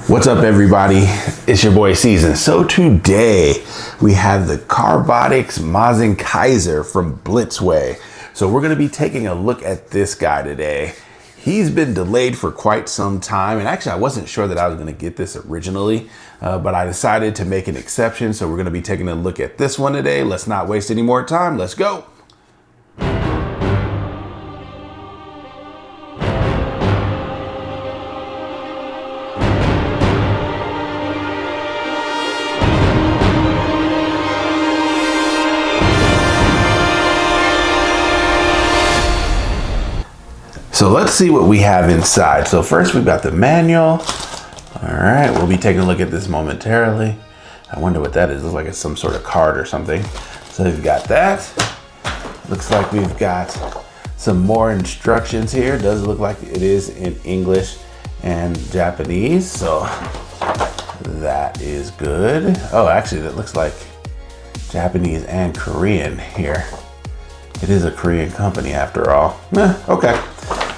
What's up, everybody? It's your boy Season. So today we have the Carbotix Mazinkaiser from Blitzway. So we're going to be taking a look at this guy today. He's been delayed for quite some time, and actually I wasn't sure that I was going to get this originally, but I decided to make an exception. So we're going to be taking a look at this one today. Let's not waste any more time. Let's go. So let's see what we have inside. So first we've got the manual. All right, we'll be taking a look at this momentarily. I wonder what that is. It looks like it's some sort of card or something. So we've got that. Looks like we've got some more instructions here. It does look like it is in English and Japanese. So that is good. Oh, actually that looks like Japanese and Korean here. It is a Korean company after all. Okay.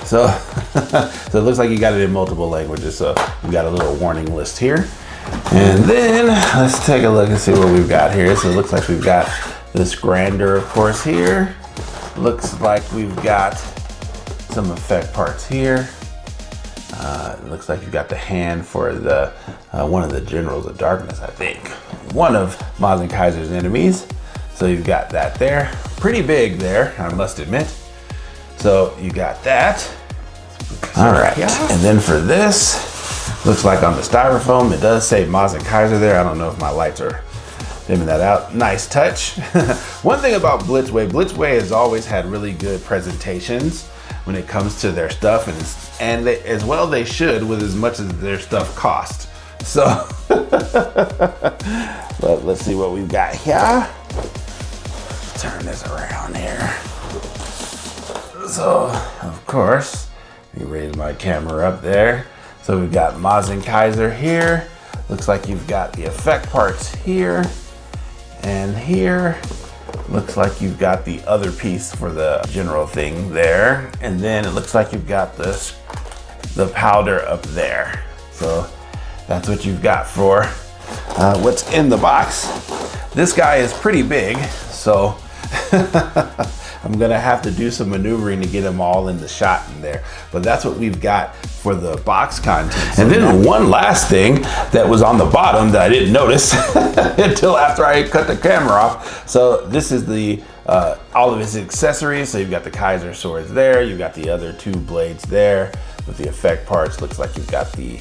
So, so it looks like you got it in multiple languages. So we got a little warning list here. And then let's take a look and see what we've got here. So it looks like we've got the Scrander, of course, here. Looks like we've got some effect parts here. It looks like you've got the hand for the one of the Generals of Darkness, I think. One of Mazinkaiser's enemies. So you've got that there. Pretty big there, I must admit. So you got that. All right, and then for this, looks like on the styrofoam, it does say Mazinkaiser there. I don't know if my lights are dimming that out. Nice touch. One thing about Blitzway has always had really good presentations when it comes to their stuff, and they, as well they should, with as much as their stuff costs. So, but let's see what we've got here. Turn this around here. So, of course, let me raise my camera up there. So we've got Mazinkaiser here. Looks like you've got the effect parts here and here. Looks like you've got the other piece for the general thing there. And then it looks like you've got the powder up there. So that's what you've got for what's in the box. This guy is pretty big, so I'm gonna have to do some maneuvering to get them all in the shot in there. But that's what we've got for the box contents. And then one last thing that was on the bottom that I didn't notice until after I cut the camera off. So this is the all of his accessories. So you've got the Kaiser swords there. You've got the other two blades there with the effect parts. Looks like you've got the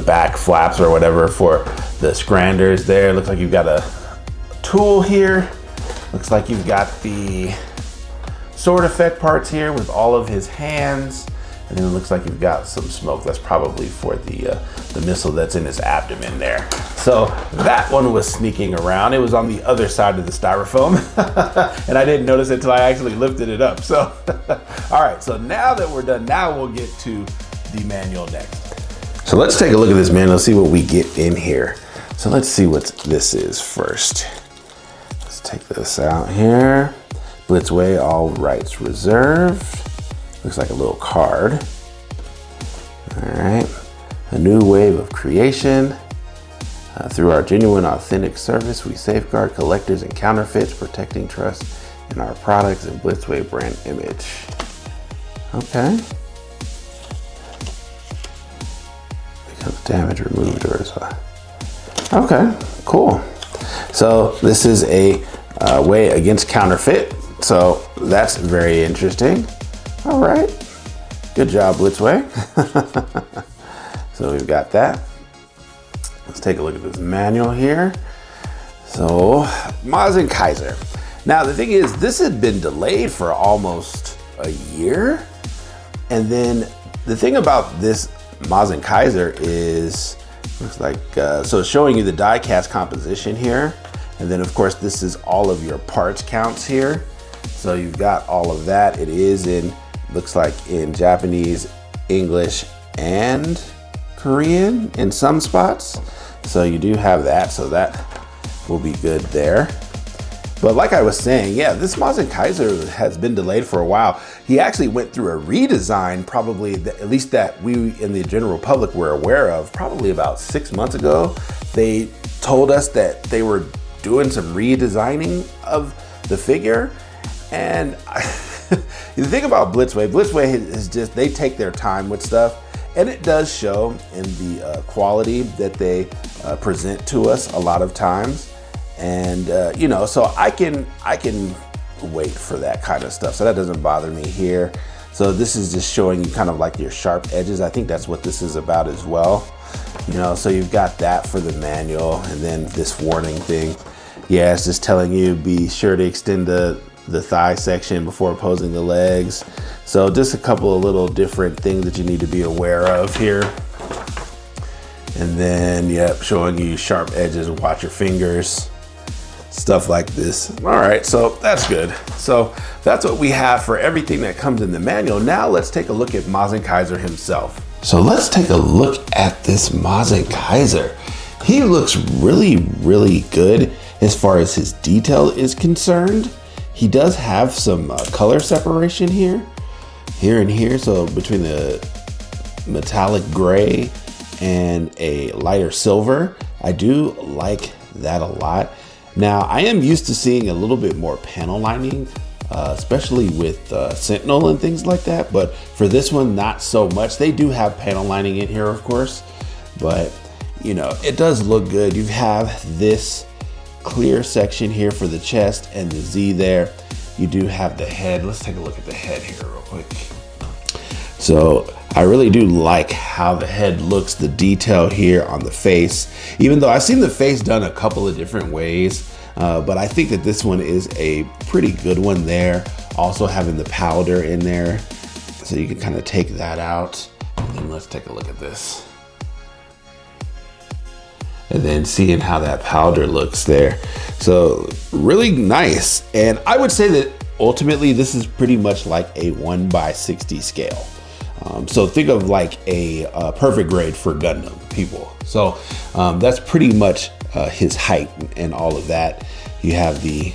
back flaps or whatever for the Scranders there. Looks like you've got a tool here. Looks like you've got the sword effect parts here with all of his hands. And then it looks like you've got some smoke. That's probably for the missile that's in his abdomen there. So that one was sneaking around. It was on the other side of the styrofoam. And I didn't notice it until I actually lifted it up. So, all right, so now that we're done, now we'll get to the manual next. So let's take a look at this manual, see what we get in here. So let's see what this is first. Let's take this out here. Blitzway, all rights reserved. Looks like a little card. All right. A new wave of creation. Through our genuine, authentic service, we safeguard collectors and counterfeits, protecting trust in our products and Blitzway brand image. Okay. Becomes damage removed or so. Okay, cool. So this is a way against counterfeit. So that's very interesting. All right, good job, Blitzway. So we've got that. Let's take a look at this manual here. So Mazinkaiser. Now the thing is, this had been delayed for almost a year. And then the thing about this Mazinkaiser is, looks like, so it's showing you the die cast composition here. And then of course, this is all of your parts counts here. So you've got all of that. It is in, looks like in Japanese, English, and Korean in some spots. So you do have that, so that will be good there. But like I was saying, yeah, this Mazinkaiser has been delayed for a while. he actually went through a redesign, probably at least that we in the general public were aware of, probably about 6 months ago. They told us that they were doing some redesigning of the figure. And the thing about Blitzway is just, they take their time with stuff, and it does show in the quality that they present to us a lot of times. And you know, so I can wait for that kind of stuff, so that doesn't bother me here. So this is just showing you kind of like your sharp edges. I think that's what this is about as well. You know, so you've got that for the manual, and then this warning thing. Yeah, it's just telling you be sure to extend the thigh section before opposing the legs. So just a couple of little different things that you need to be aware of here. And then, yep, showing you sharp edges, watch your fingers, stuff like this. All right, so that's good. So that's what we have for everything that comes in the manual. Now let's take a look at Mazinkaiser himself. So let's take a look at this Mazinkaiser. He looks really, really good as far as his detail is concerned. He does have some color separation here and here. So between the metallic gray and a lighter silver, I do like that a lot. Now, I am used to seeing a little bit more panel lining, especially with Sentinel and things like that. But for this one, not so much. They do have panel lining in here, of course, but you know, it does look good. You have this clear section here for the chest and the Z there. You do have the head. Let's take a look at the head here real quick. So I really do like how the head looks, the detail here on the face, even though I've seen the face done a couple of different ways, but I think that this one is a pretty good one there. Also having the powder in there, so you can kind of take that out. And let's take a look at this. And then seeing how that powder looks there. So really nice. And I would say that ultimately this is pretty much like a 1/60 scale. So think of like a perfect grade for Gundam people. So that's pretty much his height and all of that. You have the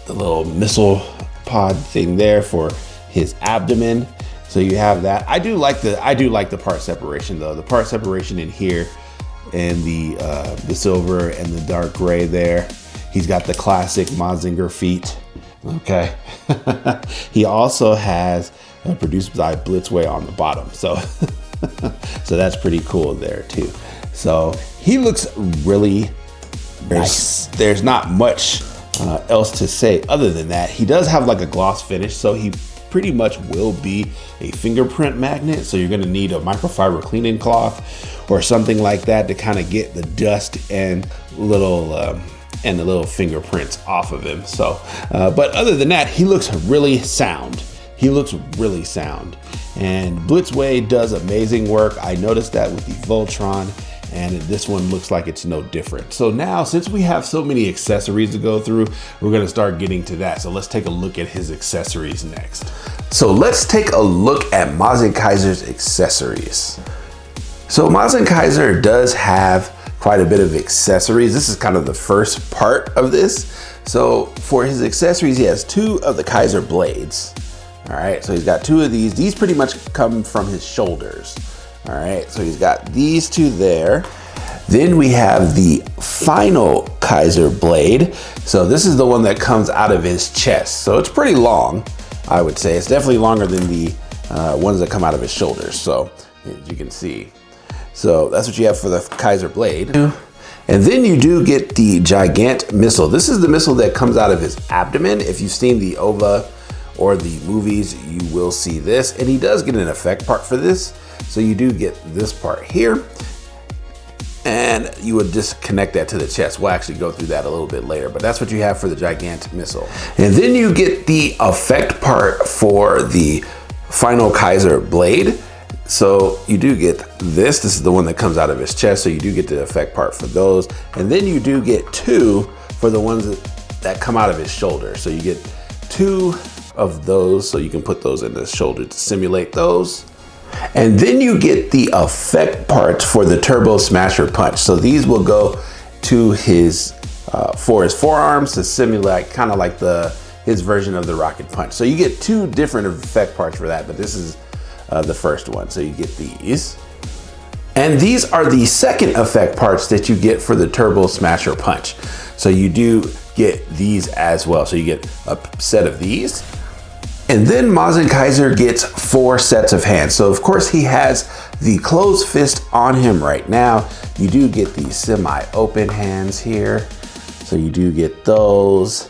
little missile pod thing there for his abdomen. So you have that. I do like the part separation though. The part separation in here, and the silver and the dark gray there. He's got the classic Mazinger feet. Okay. He also has produced by Blitzway on the bottom. So so that's pretty cool there too. So he looks really nice. There's not much else to say other than that. He does have like a gloss finish, so he pretty much will be a fingerprint magnet. So you're gonna need a microfiber cleaning cloth or something like that to kind of get the dust and the little fingerprints off of him. So, but other than that, he looks really sound. He looks really sound. And Blitzway does amazing work. I noticed that with the Voltron, and this one looks like it's no different. So now, since we have so many accessories to go through, we're gonna start getting to that. So let's take a look at his accessories next. So let's take a look at Mazinkaiser's accessories. So Mazinkaiser does have quite a bit of accessories. This is kind of the first part of this. So for his accessories, he has 2 of the Kaiser blades. All right, so he's got 2 of these. These pretty much come from his shoulders. All right, so he's got these 2 there. Then we have the Final Kaiser Blade. So this is the one that comes out of his chest. So it's pretty long, I would say. It's definitely longer than the ones that come out of his shoulders. So as you can see. So that's what you have for the Kaiser Blade. And then you do get the Gigant missile. This is the missile that comes out of his abdomen. If you've seen the OVA or the movies, you will see this. And he does get an effect part for this. So you do get this part here. And you would just connect that to the chest. We'll actually go through that a little bit later, but that's what you have for the Gigant missile. And then you get the effect part for the Final Kaiser Blade. So you do get this. This is the one that comes out of his chest. So you do get the effect part for those. And then you do get 2 for the ones that come out of his shoulder. So you get 2 of those. So you can put those in the shoulder to simulate those. And then you get the effect parts for the Turbo Smasher Punch. So these will go to his, for his forearms to simulate kind of like his version of the rocket punch. So you get two different effect parts for that, but this is the first one. So you get these. And these are the second effect parts that you get for the Turbo Smasher Punch. So you do get these as well. So you get a set of these. And then Mazinkaiser gets 4 sets of hands. So of course he has the closed fist on him right now. You do get these semi-open hands here. So you do get those.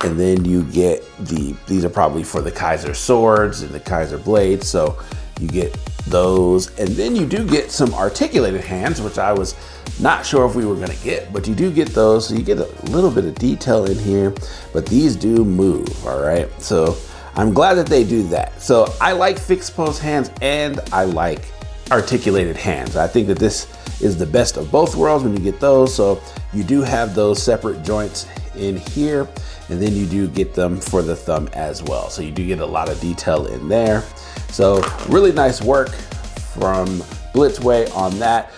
And then you get these are probably for the Kaiser swords and the Kaiser blades. So you get those. And then you do get some articulated hands, which I was not sure if we were gonna get, but you do get those. So you get a little bit of detail in here, but these do move, all right? So I'm glad that they do that. So I like fixed pose hands and I like articulated hands. I think that this is the best of both worlds when you get those. So you do have those separate joints in here, and then you do get them for the thumb as well. So you do get a lot of detail in there. So really nice work from Blitzway on that.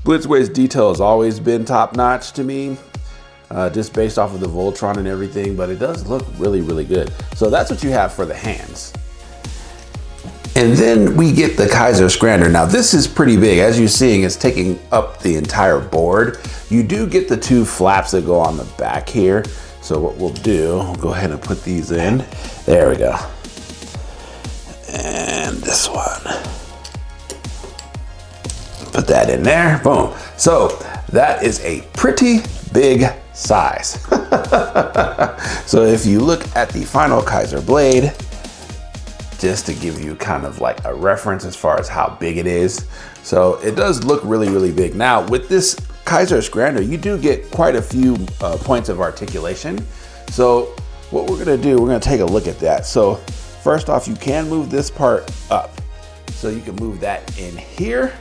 Blitzway's detail has always been top notch to me, just based off of the Voltron and everything, but it does look really, really good. So that's what you have for the hands. And then we get the Kaiser Scrander. Now this is pretty big. As you're seeing, it's taking up the entire board. You do get the 2 flaps that go on the back here. So what we'll do, we'll go ahead and put these in. There we go. And this one. Put that in there, boom. So that is a pretty big size. So if you look at the Final Kaiser Blade, just to give you kind of like a reference as far as how big it is. So it does look really, really big. Now with this Kaiser Scrander, you do get quite a few points of articulation. So what we're gonna do, we're gonna take a look at that. So first off, you can move this part up. So you can move that in here.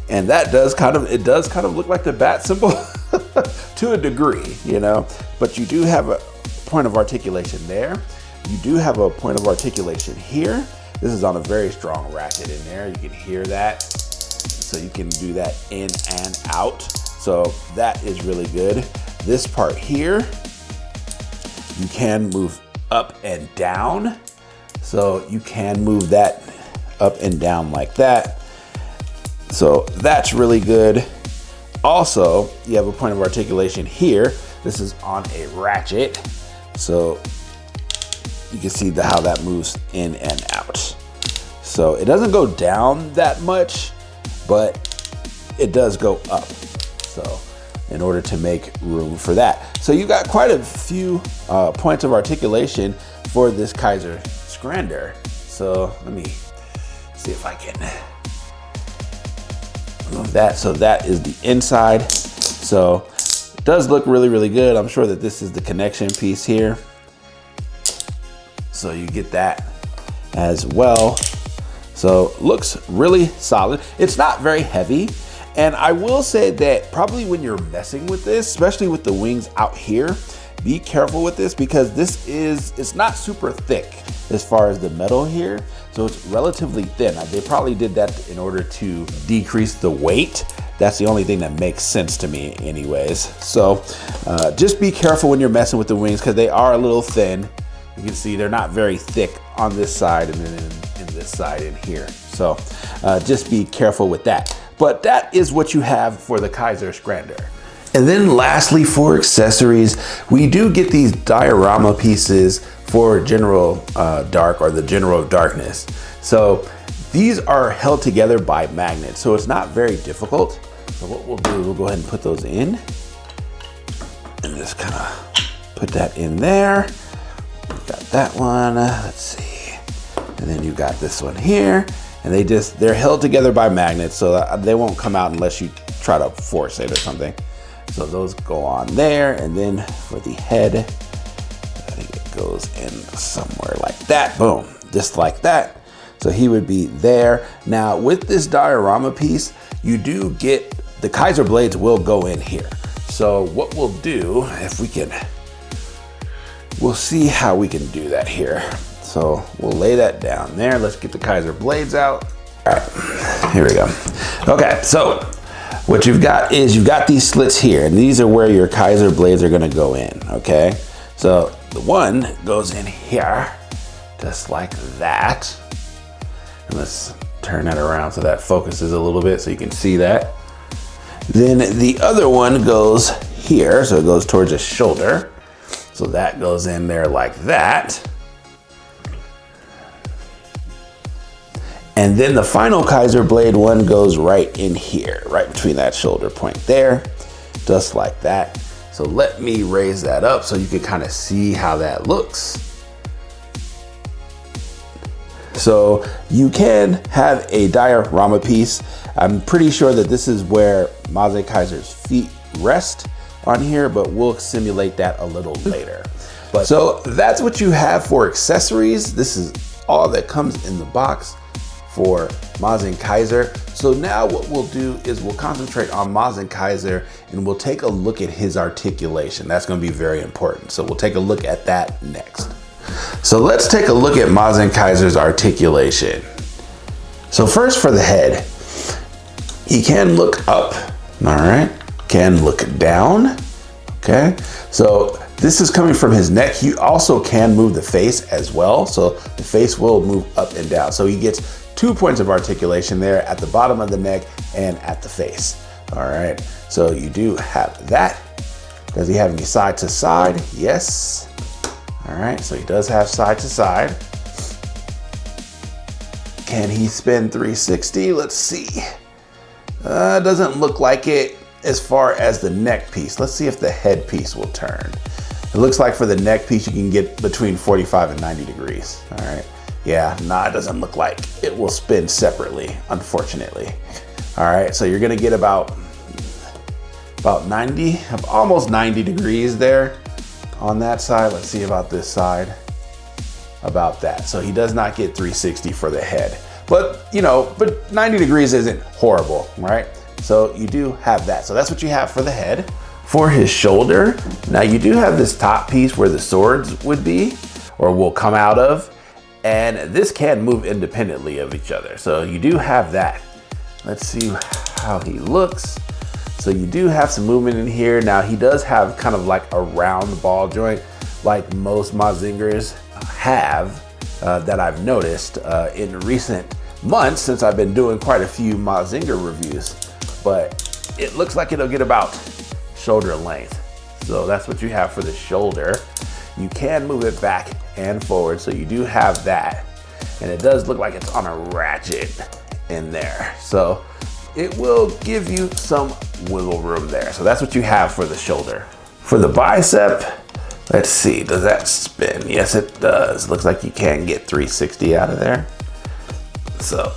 And that does kind of look like the bat symbol to a degree, you know, but you do have a point of articulation there. You do have a point of articulation here. This is on a very strong ratchet in there. You can hear that. So you can do that in and out. So that is really good. This part here, you can move up and down. So you can move that up and down like that. So that's really good. Also, you have a point of articulation here. This is on a ratchet. So you can see how that moves in and out. So it doesn't go down that much, but it does go up. So in order to make room for that. So you got quite a few points of articulation for this Kaiser Scrander. So let me see if I can move that. So that is the inside. So it does look really, really good. I'm sure that this is the connection piece here. So you get that as well. So looks really solid. It's not very heavy. And I will say that probably when you're messing with this, especially with the wings out here, be careful with this because it's not super thick as far as the metal here. So it's relatively thin. They probably did that in order to decrease the weight. That's the only thing that makes sense to me anyways. So just be careful when you're messing with the wings because they are a little thin. You can see they're not very thick on this side and then in this side in here. So just be careful with that. But that is what you have for the Kaiser Scrander. And then lastly, for accessories, we do get these diorama pieces for general dark or the general darkness. So these are held together by magnets, so it's not very difficult. So what we'll do, we'll go ahead and put those in and just kind of put that in there. Got that one, let's see. And then you got this one here. And they're held together by magnets, so they won't come out unless you try to force it or something. So those go on there. And then for the head, I think it goes in somewhere like that. Boom, just like that. So he would be there. Now with this diorama piece, you do get, the Kaiser blades will go in here. So what we'll do, if we can, we'll see how we can do that here. So we'll lay that down there. Let's get the Kaiser blades out. All right, here we go. Okay, so what you've got is you've got these slits here, and these are where your Kaiser blades are gonna go in, okay? So The one goes in here, just like that. And let's turn that around so that focuses a little bit so you can see that. Then the other one goes here, so it goes towards the shoulder. So that goes in there like that. And then the Final Kaiser Blade one goes right in here, right between that shoulder point there, just like that. So let me raise that up so you can kind of see how that looks. So you can have a diorama piece. I'm pretty sure that this is where Mazinkaiser's feet rest on here, but we'll simulate that a little later. But so that's what you have for accessories. This is all that comes in the box for Mazinkaiser. So now what we'll do is we'll concentrate on Mazinkaiser and we'll take a look at his articulation. That's going to be very important. So we'll take a look at that next. So let's take a look at Mazinkaiser's articulation. So first for the head, he can look up, all right, can look down, okay? So this is coming from his neck. He also can move the face as well. So the face will move up and down. So he gets 2 points of articulation there at the bottom of the neck and at the face. All right, so you do have that. Does he have any side to side? Yes. All right, so he does have side to side. Can he spin 360? Let's see. Doesn't look like it as far as the neck piece. Let's see if the head piece will turn. It looks like for the neck piece, you can get between 45 and 90 degrees. All right. Yeah, nah, it doesn't look like it will spin separately, unfortunately. All right, so you're gonna get about 90, almost 90 degrees there on that side. Let's see about this side, about that. So he does not get 360 for the head, but you know, but 90 degrees isn't horrible, right? So you do have that. So that's what you have for the head. For his shoulder, now you do have this top piece where the swords would be, or will come out of. And this can move independently of each other. So you do have that. Let's see how he looks. So you do have some movement in here. Now he does have kind of like a round ball joint like most Mazingers have that I've noticed in recent months since I've been doing quite a few Mazinger reviews. But it looks like it'll get about shoulder length. So that's what you have for the shoulder. You can move it back and forward, so you do have that. And it does look like it's on a ratchet in there. So it will give you some wiggle room there. So that's what you have for the shoulder. For the bicep, let's see, does that spin? Yes, it does. Looks like you can get 360 out of there. So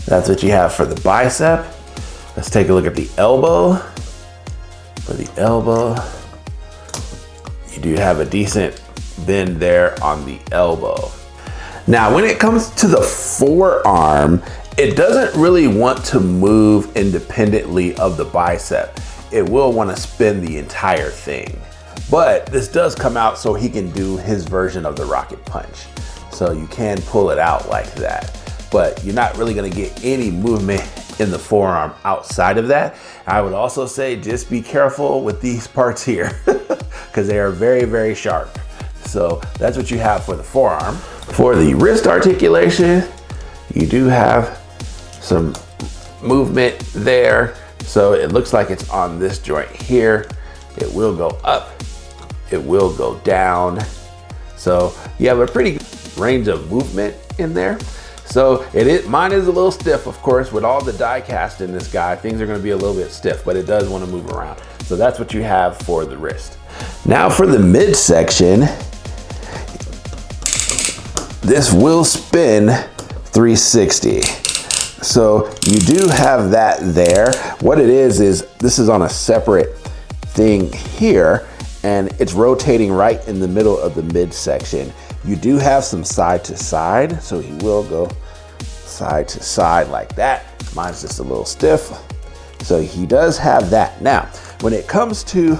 that's what you have for the bicep. Let's take a look at the elbow. For the elbow, you do have a decent bend there on the elbow. Now, when it comes to the forearm, it doesn't really want to move independently of the bicep. It will want to spin the entire thing. But this does come out so he can do his version of the rocket punch. So you can pull it out like that. But you're not really going to get any movement in the forearm outside of that. I would also say just be careful with these parts here because they are very, very sharp. So that's what you have for the forearm. For the wrist articulation, you do have some movement there. So it looks like it's on this joint here. It will go up, it will go down. So you have a pretty good range of movement in there. So mine is a little stiff, of course, with all the die cast in this guy, things are gonna be a little bit stiff, but it does wanna move around. So that's what you have for the wrist. Now for the midsection, this will spin 360. So you do have that there. What it is this is on a separate thing here, and it's rotating right in the middle of the midsection. You do have some side to side, so he will go side to side like that. Mine's just a little stiff. So he does have that. Now, when it comes to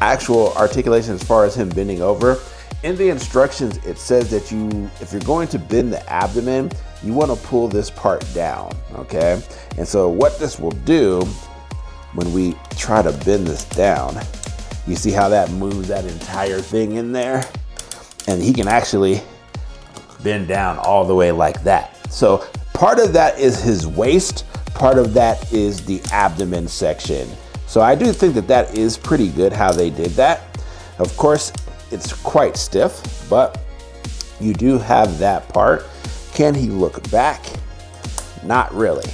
actual articulation as far as him bending over, in the instructions, it says that if you're going to bend the abdomen, you want to pull this part down, okay? And so what this will do when we try to bend this down, You see how that moves that entire thing in there? And he can actually bend down all the way like that. So part of that is his waist, part of that is the abdomen section. So I do think that that is pretty good how they did that. Of course, it's quite stiff, but you do have that part. Can he look back? Not really.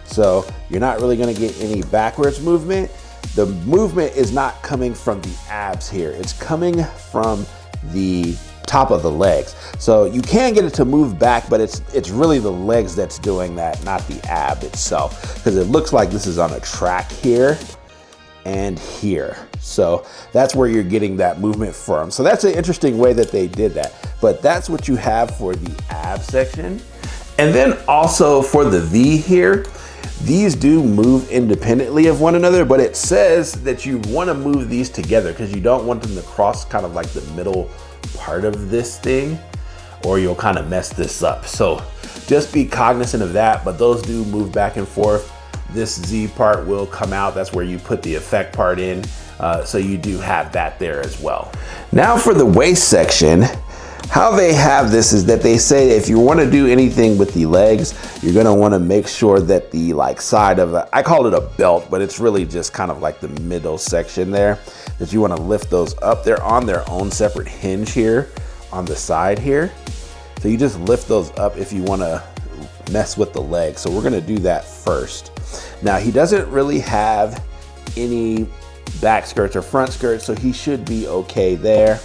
So you're not really gonna get any backwards movement. The movement is not coming from the abs here. It's coming from the top of the legs. So you can get it to move back, but it's really the legs that's doing that, not the ab itself. Because it looks like this is on a track here and here. So that's where you're getting that movement from. So that's an interesting way that they did that. But that's what you have for the ab section. And then also for the V here, these do move independently of one another, but it says that you want to move these together because you don't want them to cross kind of like the middle part of this thing, or you'll kind of mess this up. So just be cognizant of that, but those do move back and forth. This Z part will come out. That's where you put the effect part in. So you do have that there as well. Now for the waist section, how they have this is that they say if you want to do anything with the legs, you're going to want to make sure that the side of I call it a belt, but it's really just kind of like the middle section there, that you want to lift those up. They're on their own separate hinge here on the side here. So you just lift those up if you want to mess with the legs. So we're going to do that first. Now he doesn't really have any back skirts or front skirts, so he should be okay there.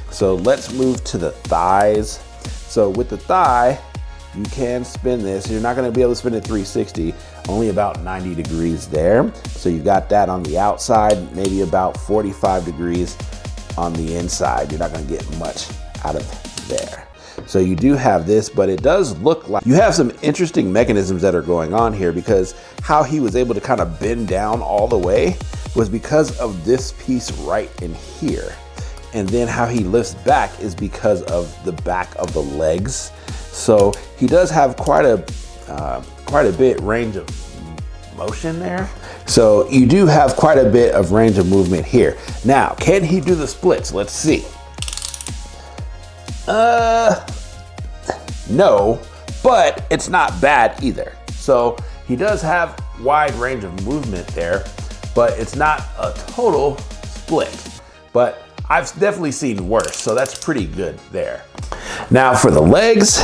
So let's move to the thighs. So with the thigh, you can spin this. You're not gonna be able to spin it 360, only about 90 degrees there. So you got that on the outside, maybe about 45 degrees on the inside. You're not gonna get much out of there. So you do have this, but it does look like you have some interesting mechanisms that are going on here, because how he was able to kind of bend down all the way was because of this piece right in here. And then how he lifts back is because of the back of the legs. So he does have quite a bit range of motion there. So you do have quite a bit of range of movement here. Now, can he do the splits? Let's see. No, but it's not bad either. So he does have wide range of movement there, but it's not a total split. But I've definitely seen worse, so that's pretty good there. Now for the legs,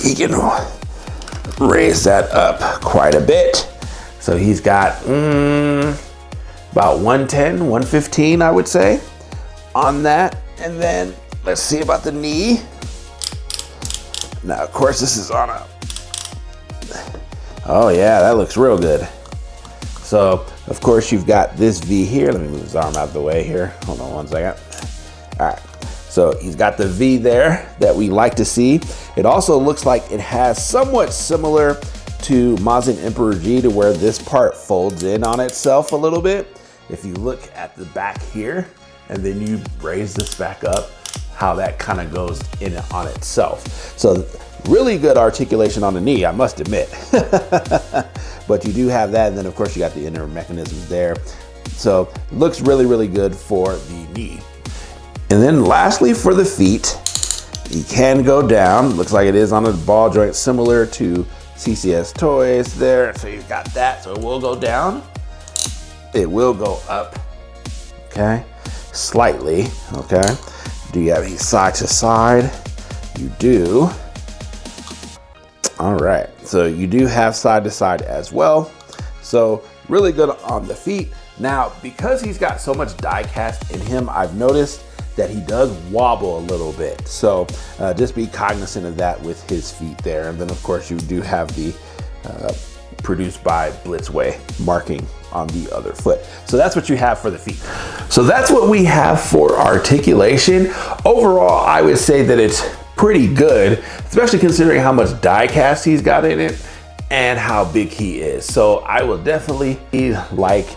he can raise that up quite a bit. So he's got about 110, 115, I would say, on that. And then let's see about the knee. Now, of course, this is on a, oh yeah, that looks real good. So, of course, you've got this V here. Let me move his arm out of the way here. Hold on one second. All right, so he's got the V there that we like to see. It also looks like it has somewhat similar to Mazin Emperor G, to where this part folds in on itself a little bit. If you look at the back here, and then you raise this back up, how that kind of goes in on itself. So really good articulation on the knee, I must admit. But you do have that, and then of course you got the inner mechanisms there. So it looks really, really good for the knee. And then lastly, for the feet, you can go down. Looks like it is on a ball joint similar to CCS Toys there. So you've got that, so it will go down. It will go up, okay? Slightly, okay? Do you have any side to side? You do. All right, so you do have side to side as well. So really good on the feet. Now, because he's got so much die cast in him, I've noticed that he does wobble a little bit. So just be cognizant of that with his feet there. And then of course you do have the produced by Blitzway marking on the other foot. So that's what you have for the feet. So that's what we have for articulation. Overall, I would say that it's pretty good, especially considering how much die cast he's got in it and how big he is. So I will definitely like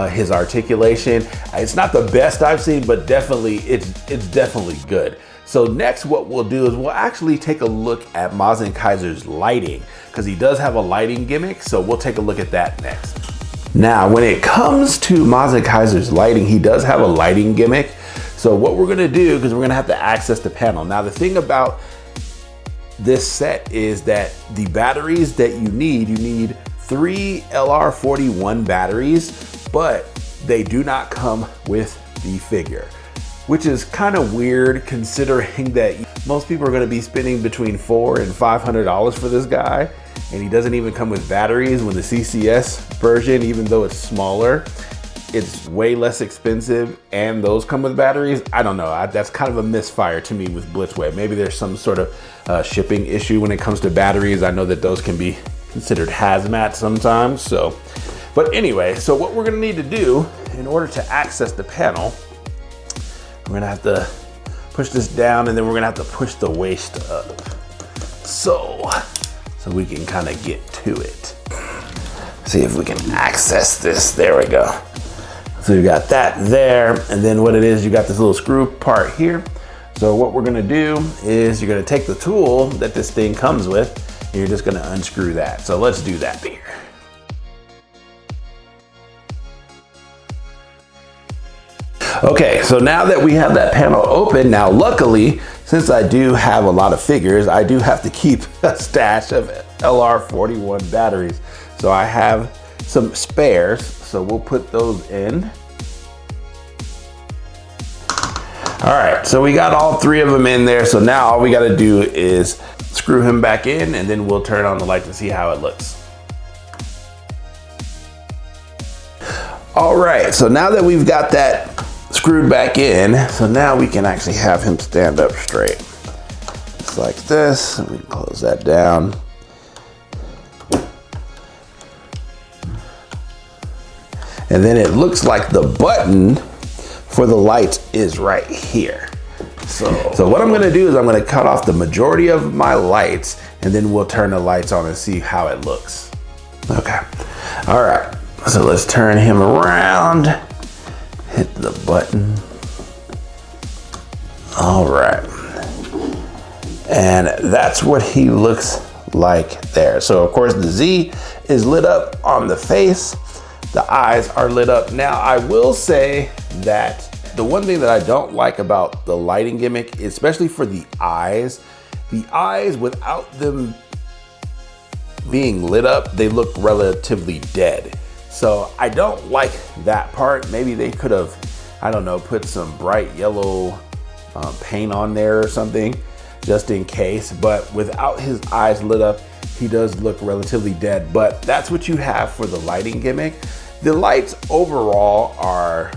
his articulation. It's not the best I've seen, but definitely it's definitely good. So next what we'll do is we'll actually take a look at Mazinkaiser's lighting, because he does have a lighting gimmick. So we'll take a look at that next. Now, when it comes to Mazinkaiser's lighting, he does have a lighting gimmick. So what we're gonna do, because we're gonna have to access the panel. Now, the thing about this set is that the batteries that you need 3 LR41 batteries, but they do not come with the figure, which is kind of weird considering that most people are going to be spending between $400 and $500 for this guy, and he doesn't even come with batteries. When the CCS version, even though it's smaller, it's way less expensive and those come with batteries. I don't know, that's kind of a misfire to me with Blitzway. Maybe there's some sort of shipping issue when it comes to batteries. I know that those can be considered hazmat sometimes. So, but anyway, so what we're gonna need to do in order to access the panel, we're gonna have to push this down, and then we're gonna have to push the waist up. So we can kind of get to it. See if we can access this. There we go. So you got that there, and then what it is, you got this little screw part here. So what we're gonna do is you're gonna take the tool that this thing comes with, and you're just gonna unscrew that. So let's do that here. Okay, so now that we have that panel open, now luckily, since I do have a lot of figures, I do have to keep a stash of LR41 batteries. So I have some spares, so we'll put those in. All right, so we got all 3 of them in there. So now all we gotta do is screw him back in, and then we'll turn on the light to see how it looks. All right, so now that we've got that screwed back in, so now we can actually have him stand up straight. Just like this, and we can close that down. And then it looks like the button for the lights is right here. So what I'm gonna do is I'm gonna cut off the majority of my lights, and then we'll turn the lights on and see how it looks. Okay, all right, so let's turn him around, hit the button. All right, and that's what he looks like there. So of course the Z is lit up on the face. The eyes are lit up. Now, I will say that the one thing that I don't like about the lighting gimmick, especially for the eyes without them being lit up, they look relatively dead. So I don't like that part. Maybe they could have, I don't know, put some bright yellow paint on there or something, just in case. But without his eyes lit up, he does look relatively dead. But that's what you have for the lighting gimmick. The lights overall are,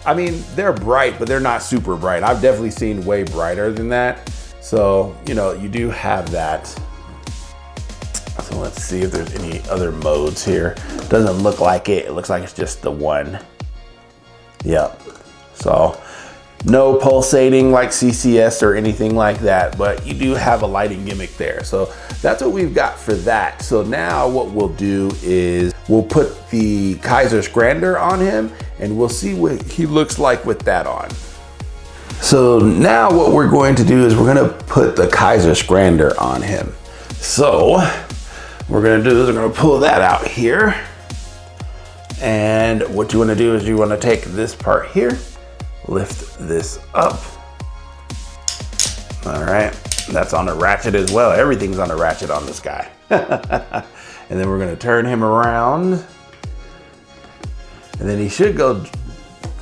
I mean, they're bright, but they're not super bright. I've definitely seen way brighter than that. So, you know, you do have that. So let's see if there's any other modes here. Doesn't look like it. It looks like it's just the one. Yep. So no pulsating like CCS or anything like that, but you do have a lighting gimmick there. So that's what we've got for that. So now what we'll do is we'll put the Kaiser Scrander on him, and we'll see what he looks like with that on. So now what we're going to do is we're gonna put the Kaiser Scrander on him. So what we're gonna do is we're gonna pull that out here. And what you wanna do is you wanna take this part here, lift this up. All right, that's on a ratchet as well. Everything's on a ratchet on this guy. And then we're gonna turn him around, and then he should go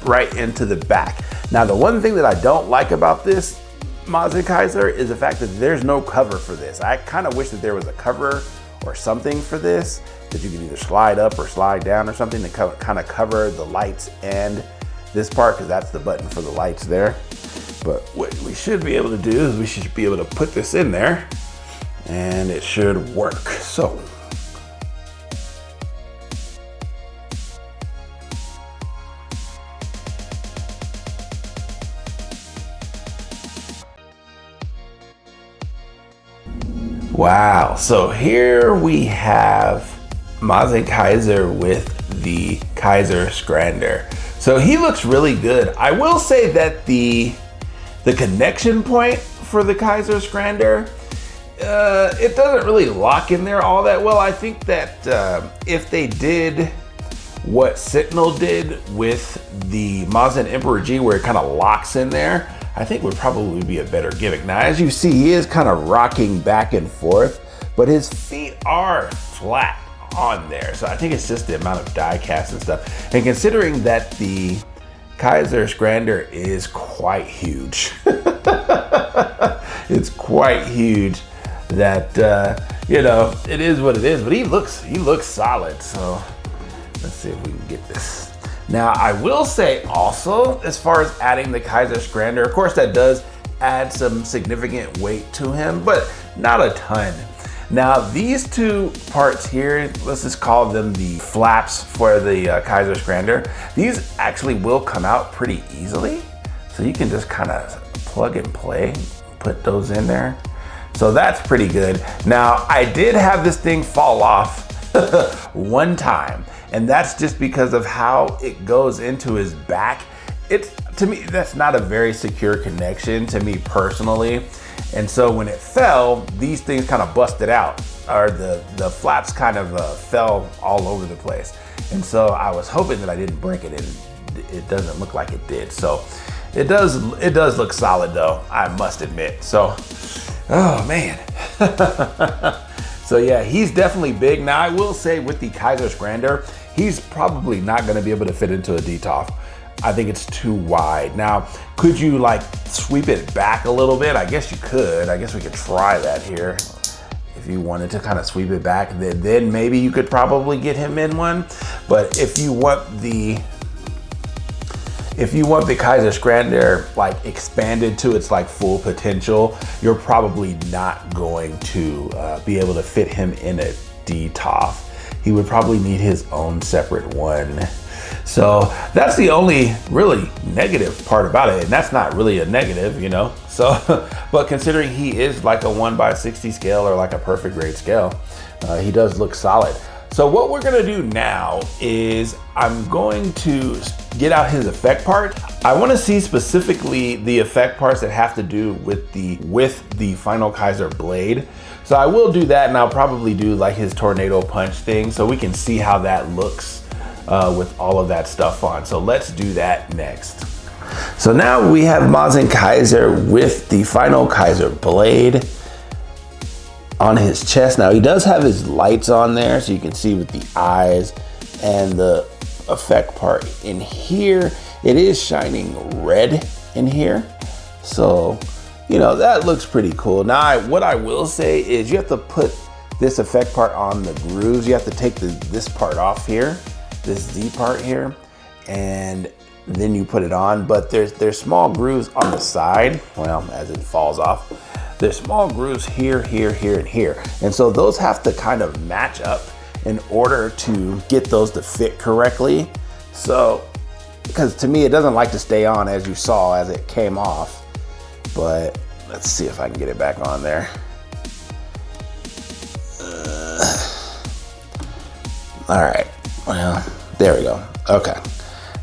right into the back. Now, the one thing that I don't like about this Mazinkaiser is the fact that there's no cover for this. I kind of wish that there was a cover or something for this that you can either slide up or slide down or something to kind of cover the lights and this part, because that's the button for the lights there. But what we should be able to do is we should be able to put this in there, and it should work. So wow, so here we have Mazinkaiser with the Kaiser Scrander. So he looks really good. I will say that the connection point for the Kaiser Scrander, it doesn't really lock in there all that well. I think that if they did what Sentinel did with the Mazin Emperor G, where it kind of locks in there, I think would probably be a better gimmick. Now, as you see, he is kind of rocking back and forth, but his feet are flat on there. So I think it's just the amount of die cast and stuff. And considering that the Kaiser Scrander is quite huge, it's quite huge, that you know, it is what it is, but he looks solid. So let's see if we can get this. Now, I will say also, as far as adding the Kaiser Scrander, of course that does add some significant weight to him, but not a ton. Now, these two parts here, let's just call them the flaps for the Kaiser Scrander. These actually will come out pretty easily. So you can just kind of plug and play, put those in there. So that's pretty good. Now, I did have this thing fall off one time, and that's just because of how it goes into his back. To me, that's not a very secure connection to me personally. And so when it fell, these things kind of busted out, or the flaps kind of fell all over the place. And so I was hoping that I didn't break it, and it doesn't look like it did. So it does look solid though, I must admit. So, oh man. So yeah, he's definitely big. Now I will say with the Kaiser Scrander, he's probably not gonna be able to fit into a DTOF. I think it's too wide. Now, could you like sweep it back a little bit? I guess you could. I guess we could try that here. If you wanted to kind of sweep it back, then maybe you could probably get him in one. But if you want the Kaiser Scrander like expanded to its like full potential, you're probably not going to be able to fit him in a DTOF. He would probably need his own separate one. So that's the only really negative part about it, and that's not really a negative, you know. So, but considering he is like a 1/60 scale or like a perfect grade scale, he does look solid. So what we're gonna do now is I'm going to get out his effect part. I want to see specifically the effect parts that have to do with the Final Kaiser Blade. So I will do that, and I'll probably do like his tornado punch thing, so we can see how that looks with all of that stuff on. So let's do that next. So now we have Mazinkaiser with the Final Kaiser Blade on his chest. Now he does have his lights on there, so you can see with the eyes and the effect part in here. It is shining red in here. So, you know, that looks pretty cool. Now, what I will say is you have to put this effect part on the grooves. You have to take this part off here, this Z part here, and then you put it on. But there's small grooves on the side, well, as it falls off. There's small grooves here, here, here, and here. And so those have to kind of match up in order to get those to fit correctly. So, because to me, it doesn't like to stay on, as you saw, as it came off. But let's see if I can get it back on there. All right, well, there we go. Okay,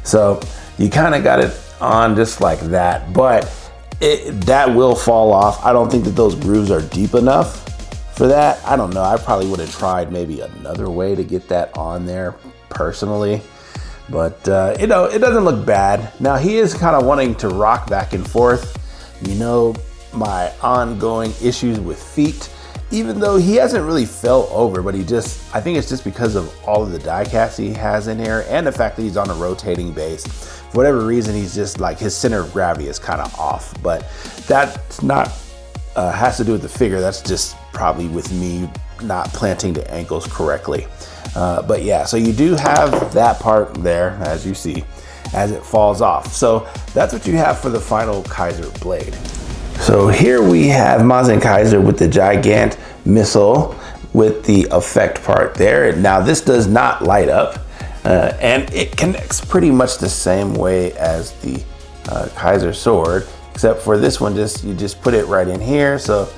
so you kind of got it on just like that, but that will fall off. I don't think that those grooves are deep enough for that. I don't know. I probably would have tried maybe another way to get that on there personally, but you know, it doesn't look bad. Now he is kind of wanting to rock back and forth. You know, my ongoing issues with feet, even though he hasn't really fell over, but I think it's just because of all of the die casts he has in here and the fact that he's on a rotating base. For whatever reason, he's just like, his center of gravity is kind of off, but that's not, has to do with the figure. That's just probably with me not planting the ankles correctly. But yeah, so you do have that part there, as you see, as it falls off. So that's what you have for the Final Kaiser Blade. So here we have Mazinkaiser with the Gigant missile with the effect part there. Now this does not light up, and it connects pretty much the same way as the Kaiser sword, except for this one, you just put it right in here. So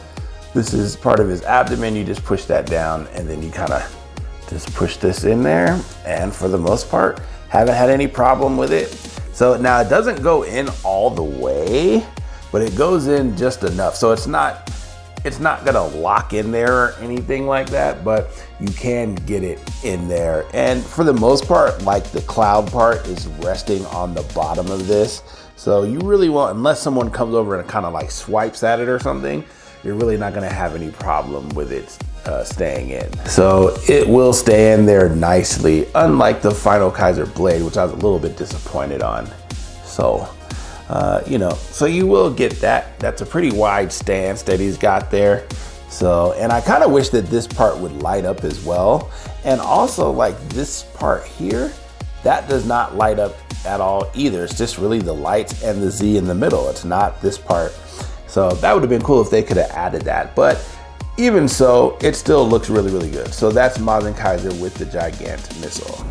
this is part of his abdomen. You just push that down, and then you kind of just push this in there. And for the most part, haven't had any problem with it. So now it doesn't go in all the way, but it goes in just enough. So it's not It's not gonna lock in there or anything like that, but you can get it in there. And for the most part, like the cloud part is resting on the bottom of this. So you really won't, unless someone comes over and kind of like swipes at it or something, you're really not gonna have any problem with it staying in. So it will stay in there nicely, unlike the Final Kaiser Blade, which I was a little bit disappointed on. So, you know, so you will get that. That's a pretty wide stance that he's got there. So, and I kind of wish that this part would light up as well. And also like this part here, that does not light up at all either. It's just really the lights and the Z in the middle. It's not this part. So that would have been cool if they could have added that. But even so, it still looks really, really good. So that's Mazinkaiser with the Gigant missile.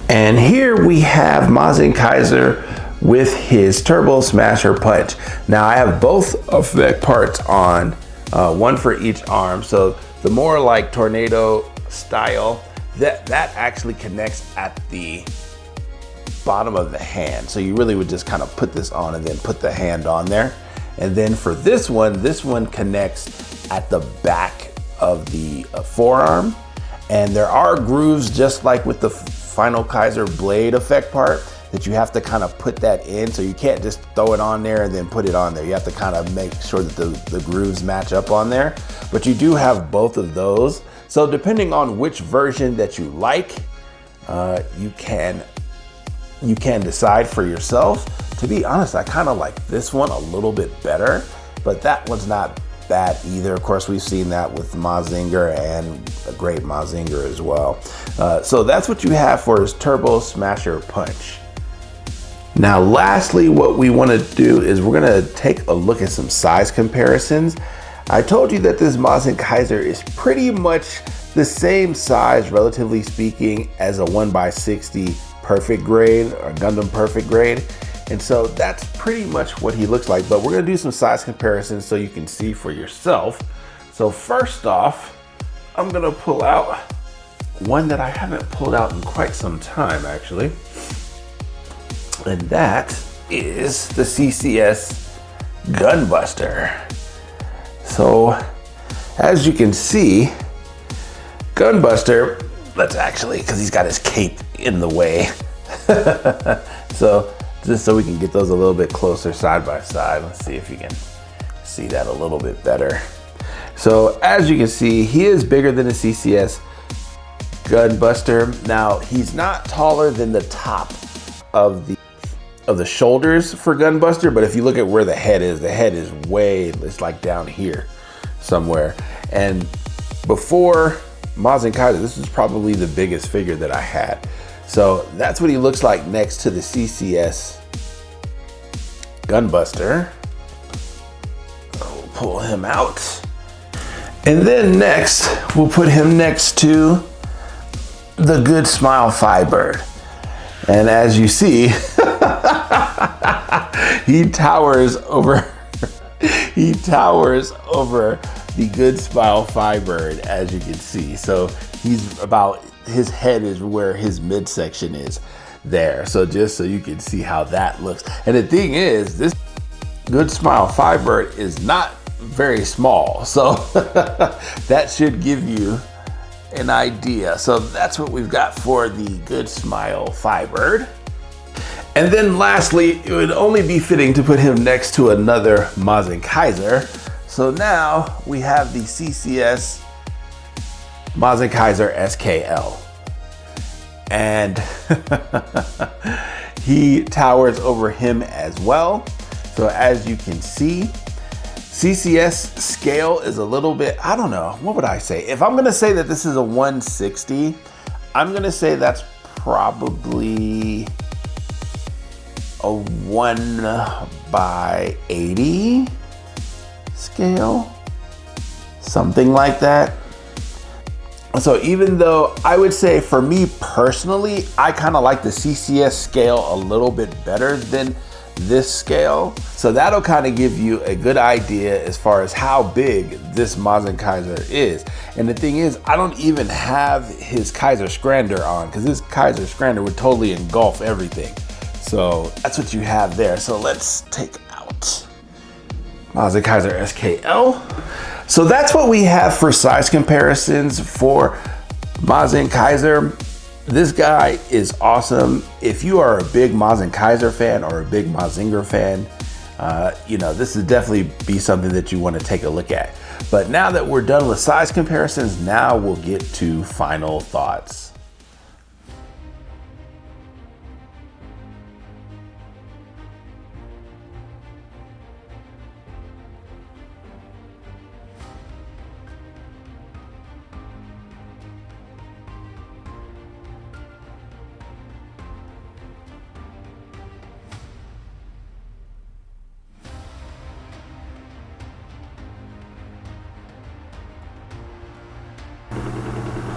And here we have Mazinkaiser with his Turbo Smasher Punch. Now I have both effect parts on, one for each arm. So the more like tornado style, that actually connects at the bottom of the hand. So you really would just kind of put this on and then put the hand on there. And then for this one connects at the back of the forearm. And there are grooves, just like with the Final Kaiser Blade effect part, that you have to kind of put that in. So you can't just throw it on there and then put it on there. You have to kind of make sure that the grooves match up on there. But you do have both of those. So depending on which version that you like, you can decide for yourself. To be honest, I kind of like this one a little bit better, but that one's not bad either. Of course, we've seen that with Mazinger and a great Mazinger as well. So that's what you have for his Turbo Smasher Punch. Now, lastly, what we want to do is we're going to take a look at some size comparisons. I told you that this Mazinkaiser is pretty much the same size, relatively speaking, as a 1x60 perfect grade or Gundam perfect grade. And so that's pretty much what he looks like, but we're gonna do some size comparisons so you can see for yourself. So first off, I'm gonna pull out one that I haven't pulled out in quite some time actually. And that is the CCS Gunbuster. So as you can see, Gunbuster, let's actually, because he's got his cape in the way. So just so we can get those a little bit closer side by side. Let's see if you can see that a little bit better. So as you can see, he is bigger than the CCS Gunbuster. Now he's not taller than the top of the shoulders for Gunbuster, but if you look at where the head is way, it's like down here somewhere. And before Mazinkaiser, this is probably the biggest figure that I had. So that's what he looks like next to the CCS Gunbuster. We'll pull him out. And then next, we'll put him next to the Good Smile Firebird. And as you see, he towers over the Good Smile Firebird, as you can see. So he's about, his head is where his midsection is there. So just so you can see how that looks. And the thing is, this Good Smile Firebird is not very small. So that should give you an idea. So that's what we've got for the Good Smile Firebird. And then lastly, it would only be fitting to put him next to another Mazinkaiser. So now we have the CCS Mazinkaiser SKL. And he towers over him as well. So as you can see, CCS scale is a little bit, I don't know, what would I say? If I'm gonna say that this is a 160, I'm gonna say that's probably a 1/80 scale, something like that. So even though I would say for me personally, I kind of like the CCS scale a little bit better than this scale. So that'll kind of give you a good idea as far as how big this Mazinkaiser is. And the thing is, I don't even have his Kaiser Scrander on, because this Kaiser Scrander would totally engulf everything. So that's what you have there. So let's take out Mazinkaiser SKL. So that's what we have for size comparisons for Mazinkaiser. This guy is awesome. If you are a big Mazinkaiser fan or a big Mazinger fan, this would definitely be something that you want to take a look at. But now that we're done with size comparisons, now we'll get to final thoughts.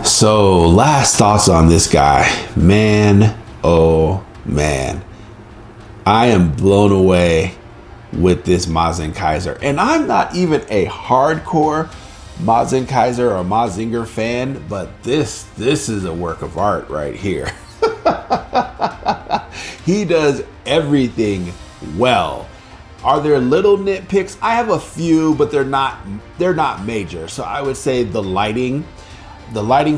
So last thoughts on this guy, man, oh man, I am blown away with this Mazinkaiser. And I'm not even a hardcore Mazinkaiser or Mazinger fan, but this is a work of art right here. He does everything well. Are there little nitpicks? I have a few, but they're not major. So I would say the lighting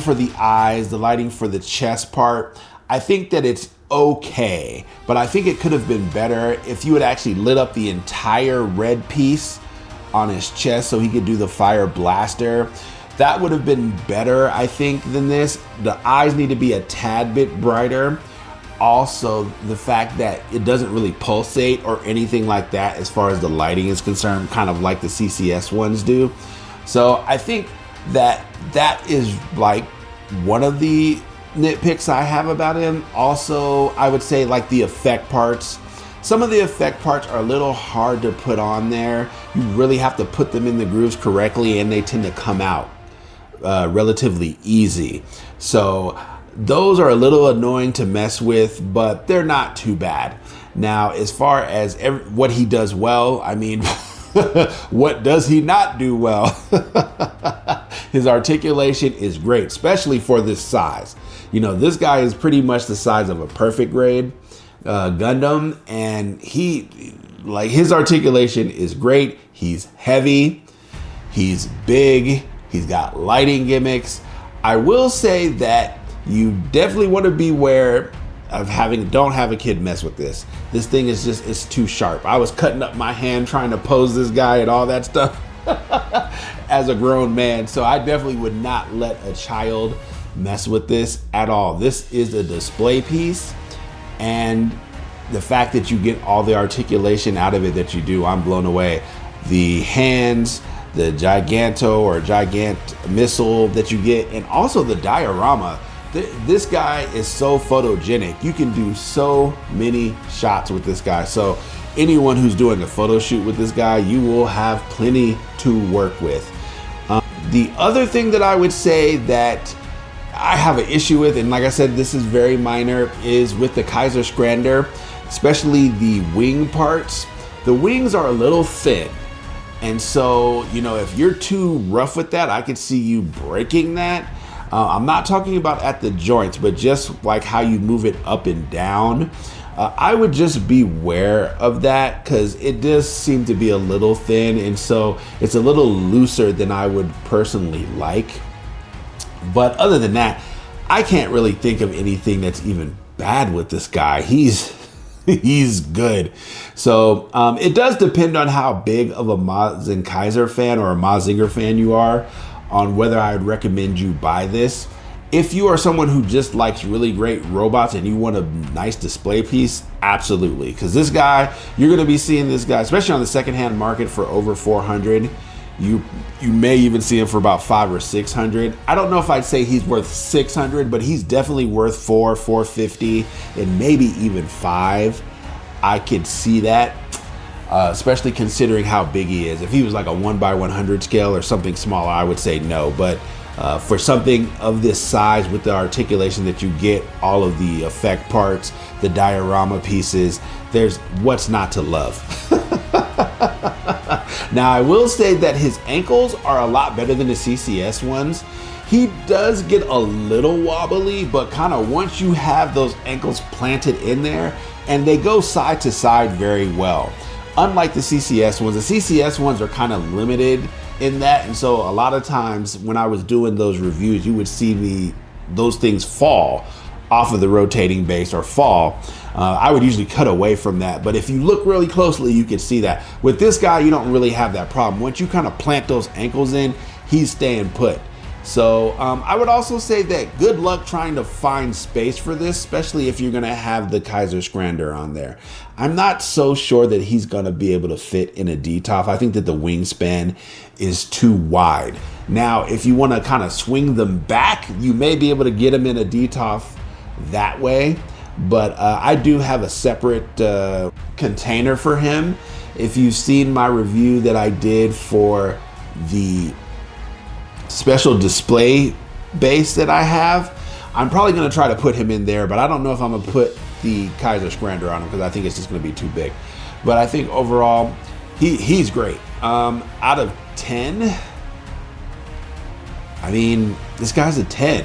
for the eyes, the lighting for the chest part, I think that it's okay, but I think it could have been better if you had actually lit up the entire red piece on his chest so he could do the fire blaster. That would have been better, I think, than this. The eyes need to be a tad bit brighter. Also, the fact that it doesn't really pulsate or anything like that as far as the lighting is concerned, kind of like the CCS ones do. So I think that is like one of the nitpicks I have about him. Also, I would say like the effect parts. Some of the effect parts are a little hard to put on there. You really have to put them in the grooves correctly, and they tend to come out relatively easy. So those are a little annoying to mess with, but they're not too bad. Now, as far as what he does well, I mean, what does he not do well? His articulation is great, especially for this size. This guy is pretty much the size of a perfect grade Gundam, and his articulation is great. He's heavy, he's big, he's got lighting gimmicks. I will say that you definitely want to beware of don't have a kid mess with this. This thing is it's too sharp. I was cutting up my hand trying to pose this guy and all that stuff as a grown man. So I definitely would not let a child mess with this at all. This is a display piece, and the fact that you get all the articulation out of it that you do, I'm blown away. The hands, the Giganto or Gigant missile that you get, and also the diorama. This guy is so photogenic. You can do so many shots with this guy. So anyone who's doing a photo shoot with this guy, you will have plenty to work with. The other thing that I would say that I have an issue with, and like I said, this is very minor, is with the Kaiser Scrander, especially the wing parts. The wings are a little thin. And so, if you're too rough with that, I could see you breaking that. I'm not talking about at the joints, but just like how you move it up and down. I would just beware of that because it does seem to be a little thin, and so it's a little looser than I would personally like. But other than that, I can't really think of anything that's even bad with this guy. He's good. So it does depend on how big of a Mazinkaiser fan or a Mazinger fan you are on whether I would recommend you buy this. If you are someone who just likes really great robots and you want a nice display piece, absolutely. Because this guy, you're going to be seeing this guy, especially on the secondhand market, for over 400. You may even see him for about 500 or 600. I don't know if I'd say he's worth 600, but he's definitely worth 450, and maybe even 5. I could see that, especially considering how big he is. If he was like a 1x100 scale or something smaller, I would say no. But for something of this size with the articulation that you get, all of the effect parts, the diorama pieces, there's what's not to love. Now, I will say that his ankles are a lot better than the CCS ones. He does get a little wobbly, but kind of once you have those ankles planted in there, and they go side to side very well. Unlike the CCS ones are kind of limited in that. And so a lot of times when I was doing those reviews, you would see those things fall off of the rotating base or fall. I would usually cut away from that, but if you look really closely, you can see that. With this guy, you don't really have that problem. Once you kind of plant those ankles in, he's staying put. So I would also say that good luck trying to find space for this, especially if you're gonna have the Kaiser Scrander on there. I'm not so sure that he's gonna be able to fit in a D-top. I think that the wingspan is too wide. Now, if you wanna kind of swing them back, you may be able to get him in a D-top that way, but I do have a separate container for him. If you've seen my review that I did for the special display base that I have, I'm probably going to try to put him in there, but I don't know if I'm going to put the Kaiser Scrander on him because I think it's just going to be too big. But I think overall, he's great. Out of 10, I mean, this guy's a 10.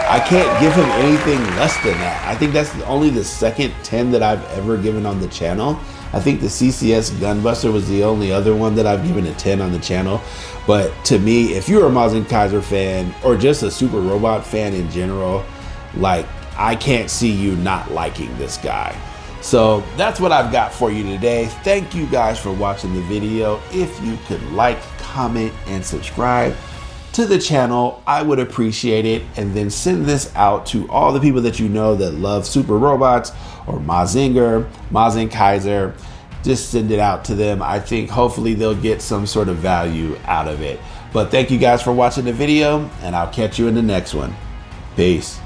I can't give him anything less than that. I think that's only the second 10 that I've ever given on the channel. I think the CCS Gunbuster was the only other one that I've given a 10 on the channel. But to me, if you're a Mazinkaiser fan or just a Super Robot fan in general, like, I can't see you not liking this guy. So that's what I've got for you today. Thank you guys for watching the video. If you could like, comment, and subscribe to the channel, I would appreciate it. And then send this out to all the people that you know that love Super Robots or Mazinger, Mazinkaiser. Just send it out to them. I think hopefully they'll get some sort of value out of it. But thank you guys for watching the video, and I'll catch you in the next one. Peace.